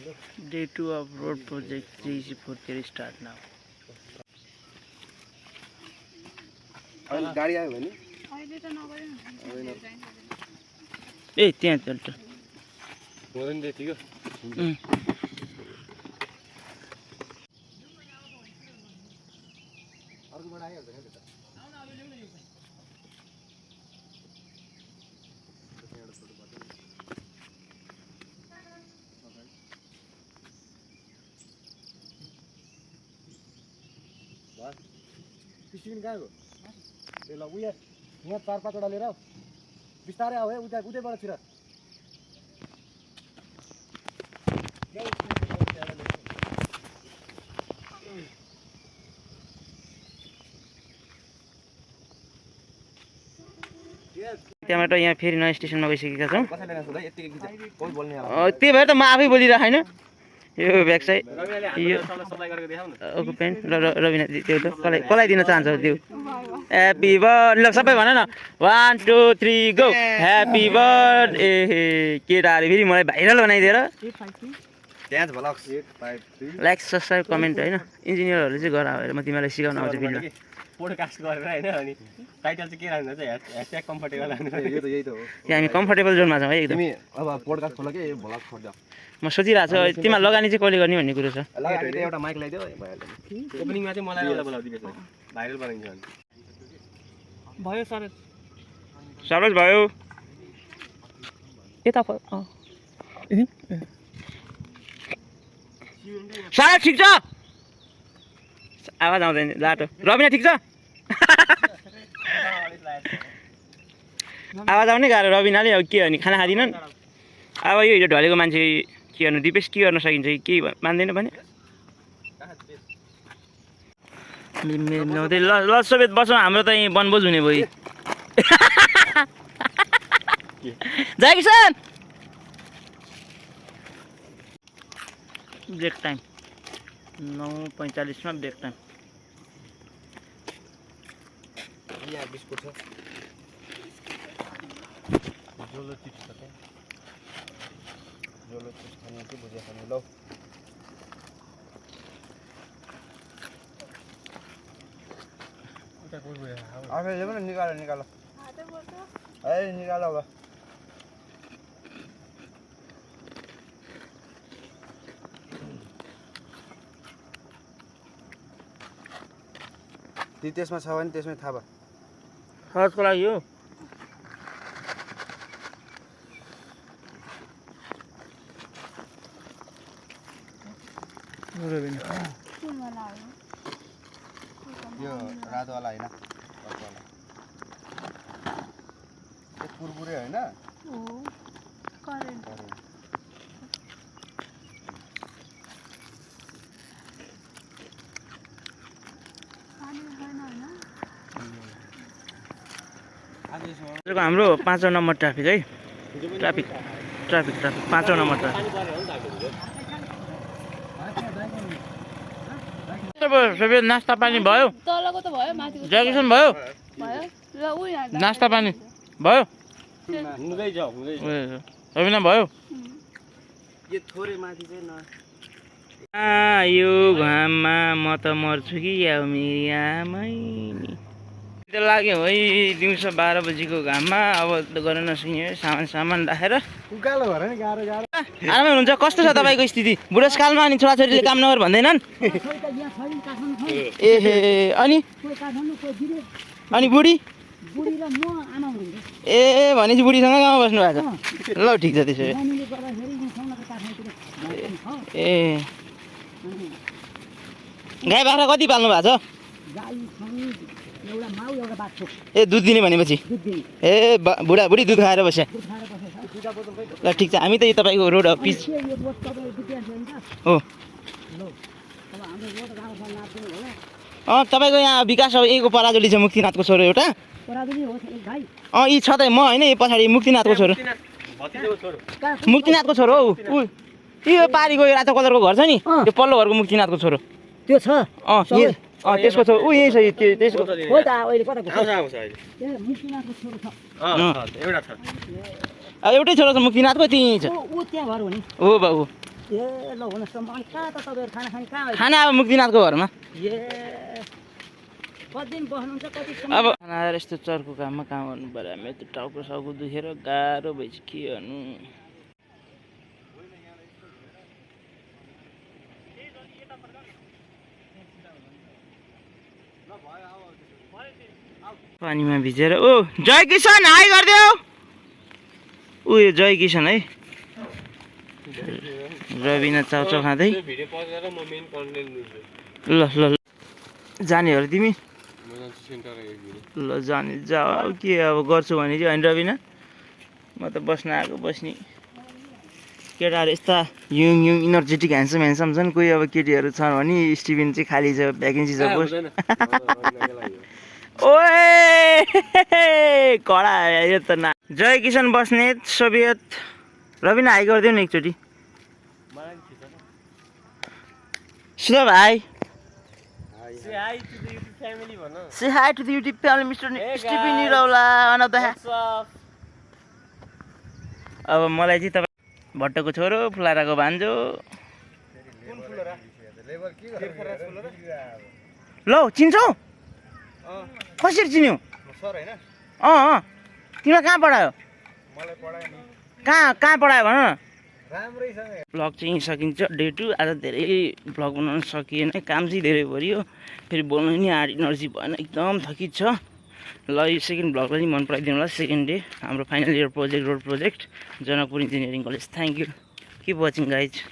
Day 2 of road project 3 start now. गाडी आयो भने ए त्यहाँ चल्छ हुँदैन त्यतिको अर्कोबाट आइहाल्छ नि त बस पिस्टिन कहाँ गयो ए ल उया यहाँ 4-5 वटा लिएर आऊ बिस्तारै आऊ है उतैबाट छिर त्यहाँबाट यहाँ फेरि नयाँ स्टेसनमा गइसकेका छौँ कसैले नसोधा यतिकै खिच कोही बोल्ने त्यही भएर त म आफै बोलिरहेको होइन यो ब्याक साइड यो सप्लाई गरेको देखाउ न ओको पेन्ट रविना त्यो त कसलाई दिन चाहन्छ त्यो ह्याप्पी बर्थ ल सबै भन न 1 2 3 गो ह्याप्पी बर्थ ए केटाहरू फेरि मलाई भाइरल बनाइदिएर त्यहाँ छ भला 853 लाइक सब्सक्राइब कमेन्ट होइन इन्जिनियरहरूले चाहिँ गर म तिमीलाई सिकाउन आउँछु भिडियो पोडकास्ट गरेर हैन अनि टाइटल चाहिँ के राख्नु चाहिँ #कम्फर्टेबल राख्नु यो त यही त हो यहाँ हामी कम्फर्टेबल जोनमा छौँ है एकदम तिमी अब पोडकास्ट खोल के भ्लग खोल्छ म सोचिरहेको छु तिमीमा लगानी चाहिँ कसले गर्ने भन्ने कुरो छ लगाएर एउटा माइक लगाइदियो भइहाल्छ ओपनिङमा चाहिँ मलाई एउटा बोलाउ दिबेस भाइरल बनाइन्छ भने भयो सरोज भयो यता सारा ठिक छ आवाज आउँदैन लाटो रविना ठिक छ आवाज आउने गाह्रो रविनाले अब के हो नि खाना खाँदिनन् अब यो हिजो ढलेको मान्छे के गर्नु दिपेश के गर्न सकिन्छ कि केही मान्दैन भने ल सोभेत बसौँ हाम्रो त यहीँ वनभोज हुने भयो जय किसान ब्रेक टाइम 9:45 मा ब्रेक टाइम यहाँ बिस्कुट छ जोलो चिप्स छ त्यहाँ जोलो चिप्स खाने कि भुजिया खाने लौ उता कोही गयो आफै ले पनि निकालो ए निकालो अब त्यसमा छ भने त्यसमै थाहा भयो सर्चको लागि हो यो रातोवाला होइन यो कुरकुरे होइन हाम्रो 5औं नम्बर ट्राफिक है ट्राफिक 5औं नम्बर ट्राफिक सबै नास्ता पानी भयो तलको त भयो माथिको जगिसन भयो भयो ल उ यहाँ नास्ता पानी भयो हुँदै जाऊ रविना भयो यो थोरै माथि चाहिँ न यो घाममा म त मर्छु कि या मेरी आमै नि लाग्यो है दिउँसो 12 बजीको घाममा अब गर्न नसकिने सामान राखेर उकालो भएर नि गाह्रो आरामै हुनुहुन्छ कस्तो छ तपाईँको स्थिति बुढेसकालमा अनि छोराछोरीले काम नगर भन्दैनन् ए अनि बुढी ए भनेपछि बुढीसँग गाउँमा बस्नु भएको छ ल ठिक छ त्यसो ए गाई बाख्रा कति पाल्नु भएको छ ए दुध दिने भनेपछि ए बुढी दुध खाएर बस्या ल ठिक छ हामी त यो तपाईँको रोड अफिस हो तपाईँको यहाँ विकास अब यहीको पराजुली छ मुक्तिनाथको छोरो एउटा यी छ त म होइन यो पछाडि मुक्तिनाथको छोरो मुक्तिनाथको छोरो हौ यो पारी गयो रातो कलरको घर छ नि त्यो पल्लो घरको मुक्तिनाथको छोरो त्यो छ त्यसको छोरो ऊ यही छ त्यसको हो त अहिले कता आउँछ अहिले ए मुक्तिनाथको छोरो छ एउटा छ एउटै छोरो छ मुक्तिनाथको त्यही छ ऊ त्यहाँ घर हो नि हो बाबु ए ल हुनुहोस् त म कहाँ त तपाईँहरू खाना खाने कहाँ खाना अब मुक्तिनाथको घरमा ए कति दिन बस्नुहुन्छ कति अब खाना आएर यस्तो चर्को काममा काम गर्नु पऱ्यो हामी त्यो टाउको साउको दुखेर गाह्रो भएपछि के गर्नु पानीमा भिजेर ओ जय किसान हाई गरिदेऊ उयो जय किसान है रविना चाउचाउ खाँदै ल ल ल। जानेहरू तिमी ल जाने जा अब के अब गर्छु भने चाहिँ होइन रविना म त बस्न आएको बस्ने केटाहरू यस्ता young young energetic handsome handsome छन् कोही अब केटीहरू छन् भने स्टिभेन चाहिँ खाली छ भ्याकेन्सी छ पोस्ट ओए कडा यो त ना जय किसान बस्नेत सोभियत रविना हाई गरिदेऊ न एकचोटि सुधा भाइ Say hi to the YouTube family, Mr. Stephen Nirauला, one of the अब मलाई चाहिँ तपाईँ भट्टको छोरो फुलाराको भान्जो ल चिन्छौ कसरी चिन्यौ तिमीलाई कहाँ पढायो कहाँ पढायो भन न भ्लग चाहिँ सकिन्छ डे 2 आज धेरै भ्लग बनाउन सकिएन काम चाहिँ धेरै भरियो फेरि बोल्नु नि आड इनर्जी भएन एकदम थकित छ ल यो सेकेन्ड भ्लगलाई पनि मन पराइदिनु होला सेकेन्ड डे हाम्रो final year project road project Janakpur engineering college thank you keep watching guys